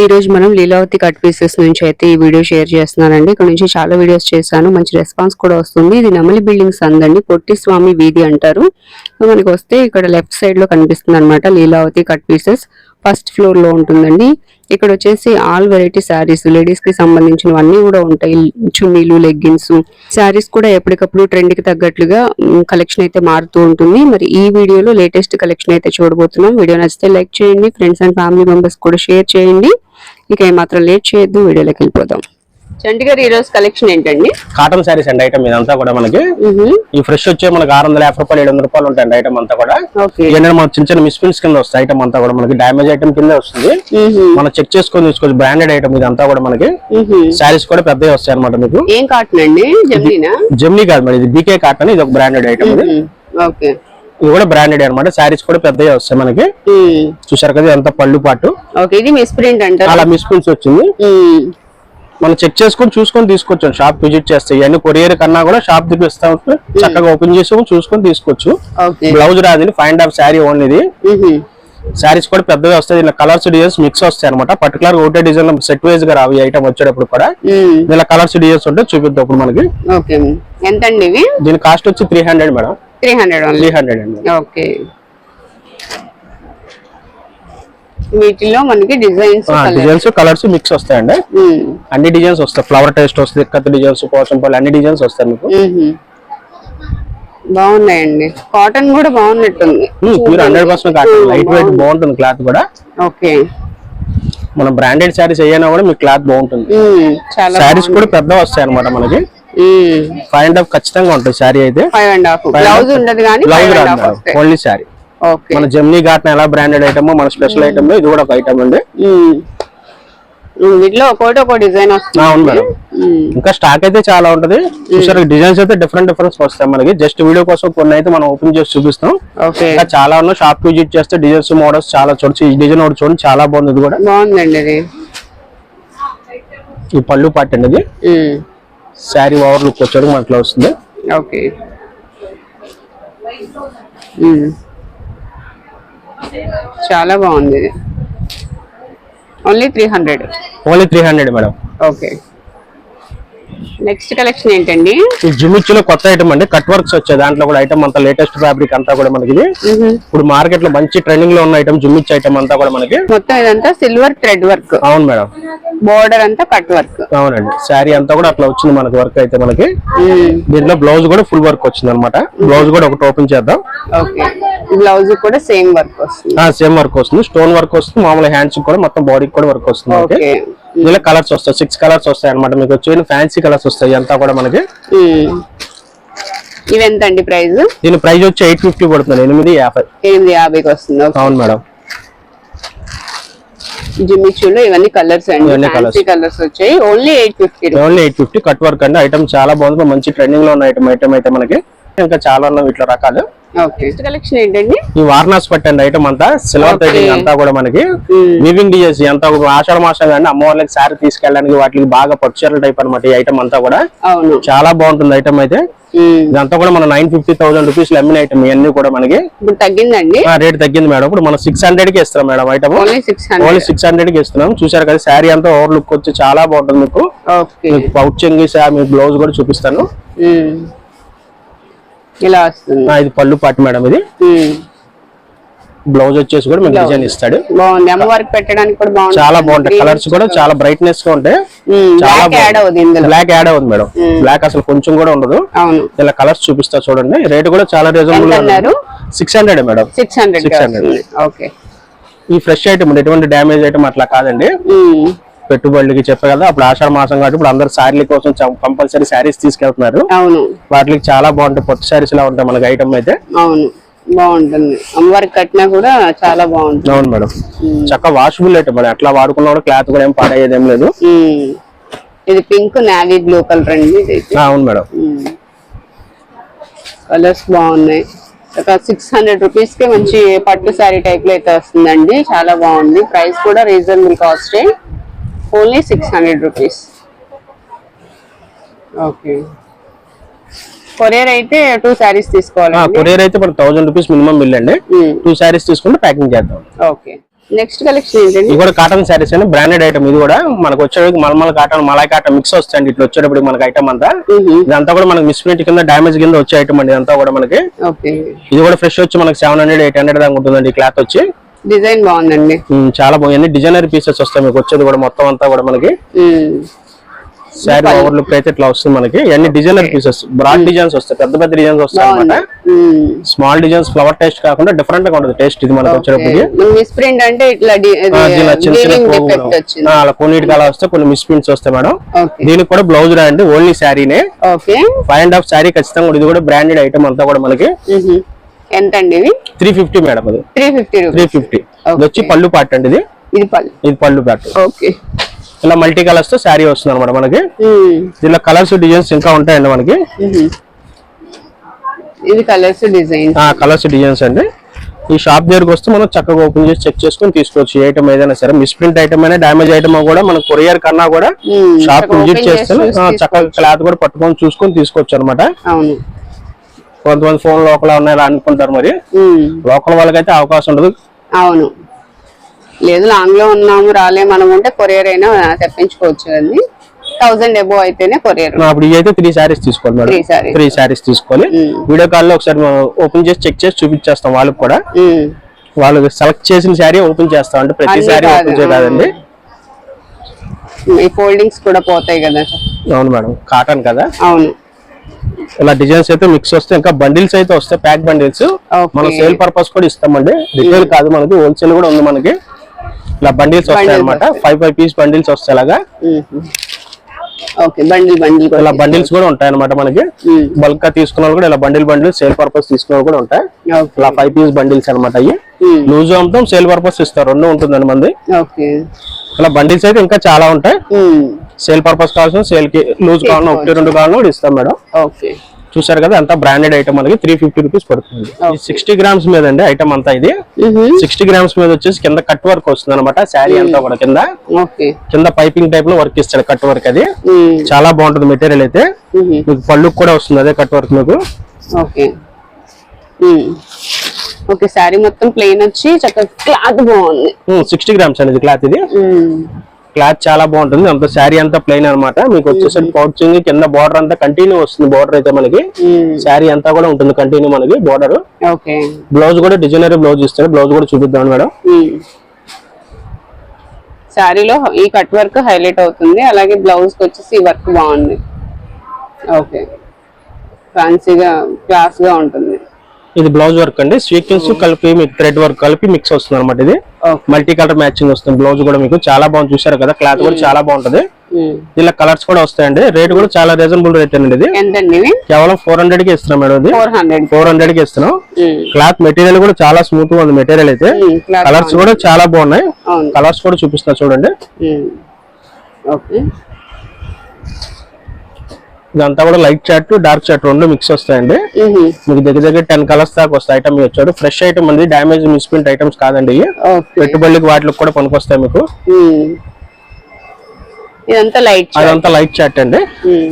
ఈ రోజు మనం లీలావతి కట్ పీసెస్ నుంచి అయితే ఈ వీడియో షేర్ చేస్తున్నానండి. ఇక్కడ నుంచి చాలా వీడియోస్ చేశాను, మంచి రెస్పాన్స్ కూడా వస్తుంది. ఇది నెమలి బిల్డింగ్స్ అందండి, పొట్టి స్వామి వీధి అంటారు. మనకి వస్తే ఇక్కడ లెఫ్ట్ సైడ్ లో కనిపిస్తుంది అనమాట Leelavati cut pieces. First floor లో ఉంటుందండి. ఇక్కడ వచ్చేసి ఆల్ వెరైటీ శారీస్, లేడీస్ కి సంబంధించినవన్నీ కూడా ఉంటాయి. చున్నీలు, లెగ్గిన్స్, శారీస్ కూడా ఎప్పటికప్పుడు ట్రెండ్ కి తగ్గట్లుగా కలెక్షన్ అయితే మారుతూ ఉంటుంది. మరి ఈ వీడియోలో లేటెస్ట్ కలెక్షన్ అయితే చూడబోతున్నాం. వీడియో నచ్చితే లైక్ చేయండి, ఫ్రెండ్స్ అండ్ ఫ్యామిలీ మెంబర్స్ కూడా షేర్ చేయండి. ఇక ఏమాత్రం లేట్ చేయొద్దు, వీడియోలోకి వెళ్ళిపోదాం. చంటి గారు, ఈ రోజు కలెక్షన్ ఏంటండి? కాటన్ సారీస్ అండి. ఐటమ్ ఇదంతా కూడా మనకి ఈ ఫ్రెష్ వచ్చే మనకి 650 రూపాయలు 700 రూపాయలు ఉంటాయండి. ఐటమ్ అంతా కూడా ఏంటంటే మన చిన్న చిన్న మిస్ప్రింట్స్ కింద వస్తాయి. ఐటమ్ అంతా కూడా మనకి డ్యామేజ్ ఐటమ్ కింద వస్తుంది. మనం చెక్ చేసుకొని తీసుకోవచ్చు. బ్రాండెడ్ ఐటమ్ ఇదంతా కూడా మనకి సారీస్ కూడా పెద్దవి వస్తాయి అనమాట. మీకు ఏం కాటన్ అండి? జెమినీ కాదు మేడం, ఇది బీకే కాటన్. ఇది ఒక బ్రాండెడ్ ఐటమ్. ఇది కూడా బ్రాండెడ్ అనమాట. సారీస్ కూడా పెద్దవి వస్తాయి మనకి. చూసారు కదా ఎంత పళ్ళు పాటు. ఇది మిస్ప్రింట్ అంటే అలా మిస్ప్రింట్స్ వచ్చింది. మనం చెక్ చేసుకొని చూసుకొని తీసుకోవచ్చు. షాప్ విజిట్ చేస్తే ఇవన్నీ కొరియర్ కన్నా కూడా షాప్ దగ్గర ఇస్తా ఉంటే చక్కగా ఓపెన్ చేసుకొని చూసుకొని తీసుకోవచ్చు. బ్లౌజ్ రాదండి, ఫైండ్ ఆఫ్ శారీ ఓన్లీ ఇది. శారీస్ కూడా పెద్దగా వస్తాయి. ఇలా కలర్స్ డిజైన్స్ మిక్స్ వస్తాయి అనమాట. పర్టికులర్ ఒకటే డిజైన్ సెట్ వైజ్ గా రావు. ఐటమ్ వచ్చేటప్పుడు కూడా ఇలా కలర్స్ డిజైన్స్ ఉంటే చూపిద్దాం. ఇప్పుడు మనకి ఎంత అండి దీని కాస్ట్ వచ్చి 300 మేడం. 300 అండి. ఓకే. వీటిలో మనకి డిజైన్స్ కలర్స్ మిక్స్ వస్తాయండి. అన్ని డిజైన్స్ వస్తాయి. ఫ్లవర్ టేస్ట్ వస్తుంది, కత్తి డిజైన్స్, పోచంపల్లి అన్ని డిజైన్స్ వస్తాయి మీకు. బాగున్నాయండి. కాటన్ కూడా బాగున్నట్టుంది. 100% కాటన్, లైట్ వెయిట్ బాగుంటుంది క్లాత్ కూడా. ఓకే. మన బ్రాండెడ్ శారీస్ అయ్యానా కూడా మీకు క్లాత్ బాగుంటుంది. శారీస్ కూడా పెద్ద వస్తాయి అనమాట మనకి. 5.5 ఖచ్చితంగా ఉంటుంది శారీ అయితే. 5.5 బ్లౌజ్ ఉండదు కానీ ఓన్లీ శారీ. మన జెమినీ కాటన్ ఎలా బ్రాండెడ్ ఐటమ్, మన స్పెషల్ ఐటమ్ ఇది కూడా ఒక ఐటమ్ అండి. వీటిలో ఒక్కో డిజైన్ వస్తుంది. అవును మేడం. ఇంకా స్టాక్ అయితే చాలా ఉంటది. చూసారు డిజైన్స్ అయితే డిఫరెంట్ వస్తాయి మనకి. జస్ట్ వీడియో కోసం కొన్ని అయితే మనం ఓపెన్ చేసి చూపిస్తాం. ఇంకా చాలా ఉన్నాయి. షాప్ విజిట్ చేస్తే డిజైన్స్, మోడల్స్ చాలా చూడొచ్చు. ఈ డిజైన్ ఒకటి చూడండి, చాలా బాగుంది. ఇది కూడా బాగుందండి. ఇది ఈ పళ్ళు పార్ట్ అండి. ఇది శారీ ఓవర్ లుక్ వచ్చాడు మనకి వస్తుంది. ఓకే. చాలా బాగుంది. ఇది only 300 madam. Okay. Next collection ఏంటండి? జిమిచ్చులో కొత్త ఐటమ్ అండి. కట్ వర్క్స్ వచ్చాయి. దాంట్లో కూడా ఐటమ్ అంతా లేటెస్ట్ ఫ్యాబ్రిక్ అంతా కూడా మనకి. ఇప్పుడు మార్కెట్ లో మంచి ట్రెండింగ్ లో ఉన్న ఐటమ్ జిమిచ్ ఐటమ్ అంతా కూడా మనకి. మొత్తం ఇదంతా సిల్వర్ థ్రెడ్ వర్క్. అవును మేడం. బోర్డర్ అంతా కట్ వర్క్. అవునండి. శారీ అంతా కూడా అట్లా వచ్చింది మనకి వర్క్ అయితే మనకి. దీంట్లో బ్లౌజ్ కూడా ఫుల్ వర్క్ వచ్చింది అనమాట. బ్లౌజ్ కూడా ఒకటి ఓపెన్ చేద్దాం. ఓకే. బ్లౌజ్ కూడా సేమ్ వర్క్ వస్తుంది. సేమ్ వర్క్ వస్తుంది. స్టోన్ వర్క్ వస్తుంది. మామూలు హ్యాండ్స్ కూడా మొత్తం బాడీకి కూడా వర్క్ వస్తుంది. ఇందులో కలర్స్ వస్తాయి. 6 కలర్స్ వస్తాయి అనమాట మీకు. వచ్చి ఫ్యాన్సీ కలర్స్ వస్తాయి అంతా కూడా మనకి. ఇవి ఎంత అండి ప్రైస్? దీని ప్రైస్ వచ్చి 850 పడుతుంది. 850 వస్తుంది. అవును మేడం. జిమ్మిచ్చులో ఇవన్నీ కలర్స్ అండి. ఫ్యాన్సీ కలర్స్ వచ్చాయి. ఓన్లీ 850. కట్ వర్క్ అండి. ఐటమ్ చాలా బాగుంది. మంచి ట్రెండింగ్ లో ఉన్న ఐటమ్ అయితే మనకి. ఇంకా చాలా ఉన్నాయి ఇట్లా రకాలు. కలెక్షన్ ఏంటండి? ఈ వారణాసి పట్టండి ఐటమ్ అంతా సిల్వర్ థ్రెడింగ్ అంతా కూడా మనకి. వీవింగ్ డిజైన్స్ అంతా ఆషాఢ మాసం కానీ అమ్మవారికి శారీ తీసుకెళ్ళడానికి వాటికి బాగా పట్టుచీరల టైప్ అనమాట ఈ ఐటమ్ అంతా కూడా. చాలా బాగుంటుంది ఐటమ్ అయితే. ఇదంతా కూడా మనం 950,000 రూపీస్ అమ్మిన ఐటమ్. ఇవన్నీ కూడా మనకి తగ్గిందండి, రేట్ తగ్గింది మేడం. ఇప్పుడు మనం 600 కి ఇస్తాం మేడం ఐటమ్. ఓన్లీ 600 కి ఇస్తున్నాం. చూసారు కదా శారీ అంతా ఓవర్ లుక్ వచ్చి చాలా బాగుంటుంది మీకు. పౌచింగ్ మీకు బ్లౌజ్ కూడా చూపిస్తాను. ఇలా వస్తుంది. ఇది పళ్ళు పాటు మేడం. ఇది బ్లౌజ్ వచ్చేసి కూడా మీకు డిజైన్ ఇస్తాడు. బాగుంది. అమ్మవారికి పెట్టడానికి కూడా బాగుంది. చాలా బాగుంటాయి. కలర్స్ కూడా చాలా బ్రైట్నెస్ గా ఉంటాయి. చాలా బ్లాక్ యాడ్ అవుతుంది మేడం. బ్లాక్ అసలు కొంచెం కూడా ఉండదు. ఇలా కలర్స్ చూపిస్తా చూడండి. రేట్ కూడా చాలా రీజనబుల్. 600 మేడం. 600. ఓకే. ఈ ఫ్రెష్ ఐటమ్ ఎటువంటి డ్యామేజ్ ఐటమ్ అట్లా కాదండి. పెట్టుబడులకి చెప్పే కదా. అప్పుడు ఆషాఢ మాసం కాబట్టి ఇప్పుడు అందరు శారీల కోసం కంపల్సరీ శారీస్ తీసుకెళ్తున్నారు. వాటికి చాలా బాగుంటాయి. పొట్టు శారీస్ లా ఉంటాయి మనకి ఐటమ్ అయితే. అవును, బాగుంటుంది. అమ్మవారికి కట్టినా కూడా చాలా బాగుంటుంది. అవును మేడం. చక్కగా వాషబుల్ ఐటమ్ మరి. అట్లా వాడుకున్నా కూడా క్లాత్ కూడా ఏం పాడయ్యేది ఏం లేదు. ఇది పింక్ నావీ బ్లూ కలర్ అండి. అవును మేడం. కలర్స్ బాగున్నాయి. 600 రూపీస్ కి మంచి పట్టు శారీ టైప్ లో అయితే వస్తుందండి. చాలా బాగుంది. ప్రైస్ కూడా reasonable cost. Only 600 rupees. Okay. Courier అయితే 2 శారీస్ తీసుకోవాలి. కొరియర్ అయితే 1000 రూపీస్ మినిమం బిల్ అండి. 2 శారీస్ తీసుకుంటే ప్యాకింగ్ చేద్దాం. ఓకే. నెక్స్ట్ కలెక్షన్ ఏంటండి? ఇది కూడా కాటన్ శారీస్ అండి, బ్రాండెడ్ ఐటమ్. ఇది కూడా మనకు వచ్చేటప్పుడు మల్మల్ కాటన్, మలై కాటన్ మిక్స్ వస్తాయండి. ఇట్లా వచ్చేటప్పుడు మనకి ఐటమ్ అంతా ఇదంతా కూడా మనకి మిస్ప్రింట్ కింద డామేజ్ కింద వచ్చే ఐటమ్ అండి ఇదంతా కూడా మనకి. ఇది కూడా ఫ్రెష్ వచ్చి మనకి 700-800 దాకా ఉంటుందండి. క్లాత్ వచ్చి డిజైన్ బాగుందండి, చాలా బాగుంది. డిజైనర్ పీసెస్ వస్తాయి మీకు వచ్చేది కూడా మొత్తం అంతా కూడా మనకి. శారీ ఓవర్ లుక్ అయితే ఇట్లా వస్తుంది మనకి. అన్ని డిజైనర్ పీసెస్, బ్రాడ్ డిజైన్స్ వస్తాయి, పెద్ద పెద్ద డిజైన్స్ వస్తాయి అనమాట. స్మాల్ డిజైన్స్ ఫ్లవర్ టేస్ట్ కాకుండా డిఫరెంట్ గా ఉంటుంది టేస్ట్. ఇది మనకి వచ్చేటప్పటికి అలా కొన్నిటికి అలా వస్తే కొన్ని మిస్ ప్రింట్స్ వస్తాయి మేడం. దీనికి కూడా బ్లౌజ్ రాయండి, ఓన్లీ శారీనే. 5.5 శారీ ఖచ్చితంగా. ఇది కూడా బ్రాండెడ్ ఐటమ్ అంతా కూడా మనకి. ఎంత అండి ఇది? 350 మేడం. అది 350. ఇది వచ్చి పళ్ళు పాట అండి. ఇది పళ్ళు పాట. ఇలా మల్టీ కలర్స్ తో శారీ వస్తుంది అనమాట మనకి. దీనిలో కలర్స్ డిజైన్స్ ఇంకా ఉంటాయండి మనకి. ఇది కలర్స్ డిజైన్స్ అండి. ఈ షాప్ దగ్గరకు వస్తే మనం చక్కగా ఓపెన్ చేసి చెక్ చేసుకుని తీసుకోవచ్చు. ఏ ఐటమ్ ఏదైనా సరే, మిస్ప్రింట్ ఐటమ్ అయినా డ్యామేజ్ ఐటమ్ కూడా మనం కొరియర్ కన్నా కూడా షాప్ విజిట్ చేస్తే చక్కగా క్లాత్ కూడా పట్టుకొని చూసుకొని తీసుకోవచ్చు అనమాట. కొంతమంది ఫోన్ లోకల్ ఉన్నాయని అనుకుంటారు, మరి లోకల్ వాళ్ళకైతే అవకాశం ఉండదు. అవును, లేదు లాంగ్ లో ఉన్నాము రాలేము అనుకుంటే కొరియర్ అయినా తెప్పించుకోవచ్చు. అది 1000 అబో అయితేనే కొరియర్. అప్పుడు ఇదైతే 3 శారీస్ తీసుకోవాలి మేడం. 3 శారీస్ తీసుకోవాలి. వీడియో కాల్ లో ఒకసారి ఓపెన్ చేసి చెక్ చేసి చూపించేస్తాం వాళ్ళకి కూడా. వాళ్ళు సెలెక్ట్ చేసిన శారీ ఓపెన్ చేస్తాం, అంటే ప్రతి శారీ ఓపెన్ చేయదండి. ఈ ఫోల్డింగ్స్ కూడా పోతాయి కదా. అవును మేడం, కాటన్ కదా. అవును, ఇలా డిజైన్స్ అయితే మిక్స్ వస్తాయి. ఇంకా బండిల్స్ అయితే వస్తాయి, ప్యాక్ బండిల్స్. మనం సేల్ పర్పస్ కూడా ఇస్తామండి, రిటైల్ కాదు మనకి, హోల్సేల్ కూడా ఉంది మనకి. ఇలా బండిల్స్ వస్తాయి అనమాట. 5 పీస్ బండిల్స్ వస్తాయి అలాగా. ఇలా బండిల్స్ కూడా ఉంటాయి అనమాట మనకి. బల్క్ గా తీసుకున్న కూడా ఇలా బండిల్ సేల్ పర్పస్ తీసుకున్న కూడా ఉంటాయి. ఇలా 5 పీస్ బండిల్స్ అనమాట. అయ్యి లూజ్ అమ్ముతాం, సేల్ పర్పస్ ఇస్తారు, రెండు ఉంటుందండి మంది. ఇలా బండిల్స్ అయితే ఇంకా చాలా ఉంటాయి. సేల్ పర్పస్ కావాల్సిన సేల్ కి, లూజ్ కావాలన్నా 1-2 కావాలన్నా కూడా ఇస్తాం మేడం. చూసారు కదా, అంతా బ్రాండెడ్ ఐటమ్ మనకి 350 రూపీస్ పడుతుంది. 60 గ్రామ్స్ మీద అండి ఐటమ్ అంతా. ఇది 60 గ్రామ్స్ మీద వచ్చేసి కింద కట్ వర్క్ వస్తుంది అనమాట. శారీ అంతా కూడా కింద పైపింగ్ టైప్ లో వర్క్ ఇస్తాడు, కట్ వర్క్. అది చాలా బాగుంటుంది మెటీరియల్ అయితే. మీకు పళ్ళు కూడా వస్తుంది అదే కట్ వర్క్ మీకు. శారీ మొత్తం ప్లెయిన్ వచ్చి చక్కగా క్లాత్ బాగుంది. 60 గ్రామ్స్ అనేది క్లాత్. ఇది క్లాత్ చాలా బాగుంటుంది. అంత శారీ అంతా ప్లెయిన్ అనమాట. మీకు వచ్చేసరికి పౌచింగ్ కింద బార్డర్ అంతా కంటిన్యూ వస్తుంది. బార్డర్ అయితే మనకి శారీ అంతా కూడా ఉంటుంది కంటిన్యూ మనకి బార్డర్. బ్లౌజ్ కూడా డిజైనర్ బ్లౌజ్ ఇస్తాడు. బ్లౌజ్ కూడా చూపిద్దాం మేడం. శారీలో ఈ కట్ వర్క్ హైలైట్ అవుతుంది. అలాగే బ్లౌజ్ కి వచ్చేసి వర్క్ బాగుంది. ఫ్యాన్సీగా క్లాస్ గా ఉంటుంది. ఇది బ్లౌజ్ వర్క్ అండి. సీక్వెన్స్ కలిపి మీకు థ్రెడ్ వర్క్ కలిపి మిక్స్ వస్తుంది అనమాట. ఇది మల్టీ కలర్ మ్యాచింగ్ వస్తుంది. బ్లౌజ్ కూడా మీకు చాలా బాగుంది. చూసారు కదా, క్లాత్ కూడా చాలా బాగుంటది. ఇలా కలర్స్ కూడా వస్తాయండి. రేట్ కూడా చాలా రీజనబుల్ రేట్ అండి. ఇది కేవలం 400 కి ఇస్తున్నాం మేడం. ఇది 400 కి ఇస్తున్నాం. క్లాత్ మెటీరియల్ కూడా చాలా స్మూత్ గా ఉంది మెటీరియల్ అయితే. కలర్స్ కూడా చాలా బాగున్నాయి. కలర్స్ కూడా చూపిస్తున్నా చూడండి. ఇదంతా కూడా లైట్ చాట్, డార్క్ చాట్ రెండు మిక్స్ వస్తాయండి. మీకు దగ్గర 10 కలర్స్ దాకా వస్తాయి. ఐటమ్ వచ్చాడు ఫ్రెష్ ఐటమ్ అండి, డామేజ్ మిస్ప్రింట్ ఐటమ్స్ కాదండి. పెట్టుబడికి వాటికి కూడా పనికొస్తాయి మీకు. అదంతా లైట్ చాట్ అండి.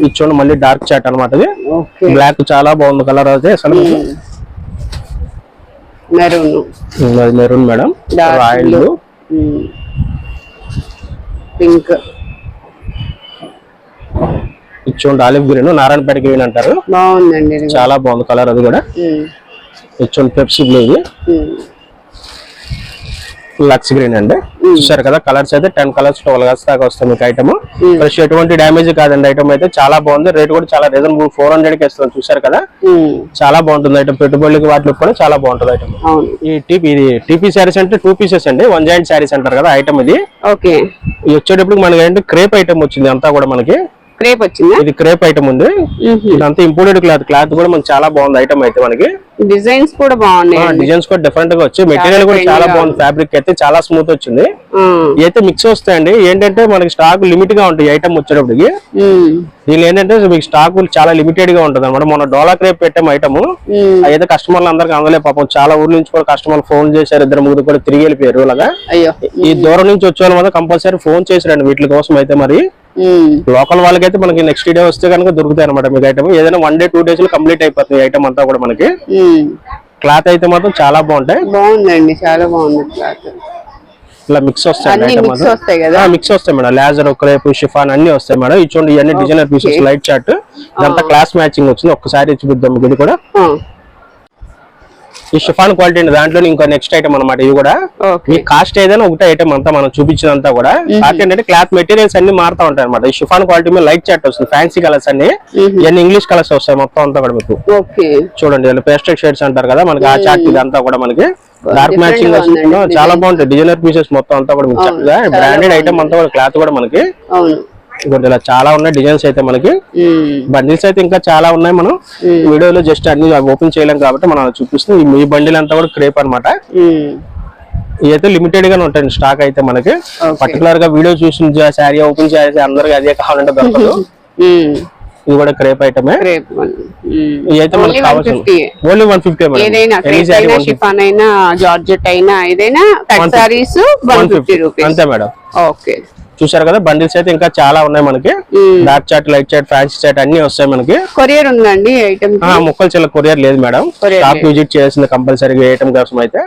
ఇది చూడండి మళ్ళీ డార్క్ చాట్ అనమాట. ఇది బ్లాక్ చాలా బాగుంది కలర్ అయితే అసలు. మెరూన్ మేడం, రాయల్, పింక్, ఇచ్చోండి ఆలివ్ గ్రీన్, నారాయణపేట గ్రీన్ అంటారు. బాగుందండి, చాలా బాగుంది కలర్. అది కూడా ఇచ్చోండి పెప్సీ బ్లూ, ఇది లక్స్ గ్రీన్ అండి. చూసారు కదా, కలర్స్ అయితే 10 కలర్స్ 12 కలర్స్ దాకా వస్తాయి మీకు ఐటమ్. ఫ్రెష్ ఎటువంటి డ్యామేజ్ కాదండి. ఐటమ్ అయితే చాలా బాగుంది. రేట్ కూడా చాలా రీజనబుల్, 400 కి ఇస్తాం. చూసారు కదా, చాలా బాగుంటుంది ఐటమ్. పెట్టుబడులకి వాటికి కూడా చాలా బాగుంటుంది ఐటమ్. ఈ టీపీ శారీస్ అంటే 2 పీసెస్ అండి, 1 జాయింట్ శారీస్ అంటారు కదా ఐటమ్. ఇది వచ్చేటప్పుడు మనకి ఏంటి క్రేప్ ఐటమ్ వచ్చింది అంతా కూడా మనకి. క్రేప్ వచ్చింది, ఇది క్రేప్ ఐటమ్ ఉంది. ఇదంతా ఇంపోర్టెడ్ క్లాత్. క్లాత్ కూడా మనకి చాలా బాగుంది ఐటమ్ అయితే మనకి. డిజైన్స్ కూడా బాగున్నాయి. డిజైన్స్ కూడా డిఫరెంట్ గా వచ్చి మెటీరియల్ కూడా చాలా బాగుంది. ఫ్యాబ్రిక్ అయితే చాలా స్మూత్ వచ్చింది. అయితే మిక్స్ వస్తాయండి. ఏంటంటే మనకి స్టాక్ లిమిట్ గా ఉంటాయి ఐటమ్ వచ్చేటప్పటికి. దీని ఏంటంటే మీకు స్టాక్ చాలా లిమిటెడ్ గా ఉంటుంది అనమాట. మన డోలా క్రేప్ పెట్టాము ఐటమ్. అయితే కస్టమర్లు అందరికి అందలే పాపం. చాలా ఊర్ల నుంచి కూడా కస్టమర్లు ఫోన్ చేశారు. 2-3 కూడా తిరిగి వెళ్ళిపోయారు. అలాగా ఈ దూరం నుంచి వచ్చే వాళ్ళు కంపల్సరీ ఫోన్ చేశారండి వీటి కోసం. అయితే మరి లోకల్ వాళ్ళకైతే మనకి నెక్స్ట్ డే వస్తే కనుక దొరుకుతాయి అనమాట మీకు ఐటమ్. ఏదైనా 1 డే 2 డేస్ లో కంప్లీట్ అయిపోతుంది ఐటమ్ అంతా కూడా మనకి. క్లాత్ అయితే మాత్రం చాలా బాగుంటాయి. బాగుందండి, చాలా బాగుంది క్లాత్. ఇలా మిక్స్ వస్తాయి అన్ని మిక్స్ వస్తాయి కదా మిక్స్ వస్తాయి మేడం లేజర్ క్రేప్ షిఫాన్ అన్ని వస్తాయి మేడం ఈ చూడండి ఇవన్నీ డిజైనర్ పీసెస్ లైట్ చార్ట్ ఇదంతా క్లాస్ మ్యాచింగ్ వచ్చింది ఒక్కసారి ఇచ్చి చూద్దాం మీకు ఇది కూడా ఈ షిఫాన్ క్వాలిటీ అండి దాంట్లో ఇంకో నెక్స్ట్ ఐటమ్ అనమాట ఇది కూడా మీ కాస్ట్ ఏదైనా ఒకటే ఐటమ్ అంతా మనం చూపించినంతా కూడా కాకపోతే ఏంటంటే క్లాత్ మెటీరియల్స్ అన్ని మారుతా ఉంటాయి అనమాట ఈ షిఫాన్ క్వాలిటీ మీద లైట్ చార్ట్ వస్తుంది ఫ్యాన్సీ కలర్స్ అన్ని ఇవన్నీ ఇంగ్లీష్ కలర్స్ వస్తాయి మొత్తం అంతా కూడా మీకు చూడండి పేస్టల్ షేడ్స్ అంటారు కదా మనకి ఆ చార్ట్ ఇదంతా కూడా మనకి డార్క్ మ్యాచింగ్ వస్తుంది చాలా బాగుంటాయి డిజైనర్ పీసెస్ మొత్తం అంతా కూడా మీకు చక్కగా బ్రాండెడ్ ఐటమ్ అంతా కూడా క్లాత్ కూడా మనకి ఇలా చాలా ఉన్నాయి డిజైన్స్ అయితే మనకి బండిల్స్ అయితే ఇంకా చాలా ఉన్నాయి మనం వీడియోలో జస్ట్ అన్ని ఓపెన్ చేయలేం కాబట్టి మనం చూపిస్తాం ఈ బండిల్ అంతా కూడా క్రేప్ అనమాట ఇదైతే లిమిటెడ్ గానే ఉంటాయి స్టాక్ అయితే మనకి పర్టికులర్ గా వీడియో చూసి శారీ ఓపెన్ చేసి అందరికి అదే కావాలంటే దొరకదు ఇది కూడా క్రేప్ ఐటమే ఇదైతే మనకి కావాల్సిన ఓన్లీ 150 ఏదైనా షిఫాన్ అయినా జార్జెట్ అయినా ఏదైనా సారీస్ 150 రూపీస్ అంతే మేడం ఓకే చూసారు కదా బండిల్స్ అయితే ఇంకా చాలా ఉన్నాయి మనకి dark chart light chart fancy chart అన్ని వస్తాయి మనకి కొరియర్ ఉందండి ఐటమ్ ముక్కలు చిల్ల కొరియర్ లేదు మేడం షాప్ విజిట్ చేయాల్సింది కంపల్సరీగా ఐటమ్ కోసం అయితే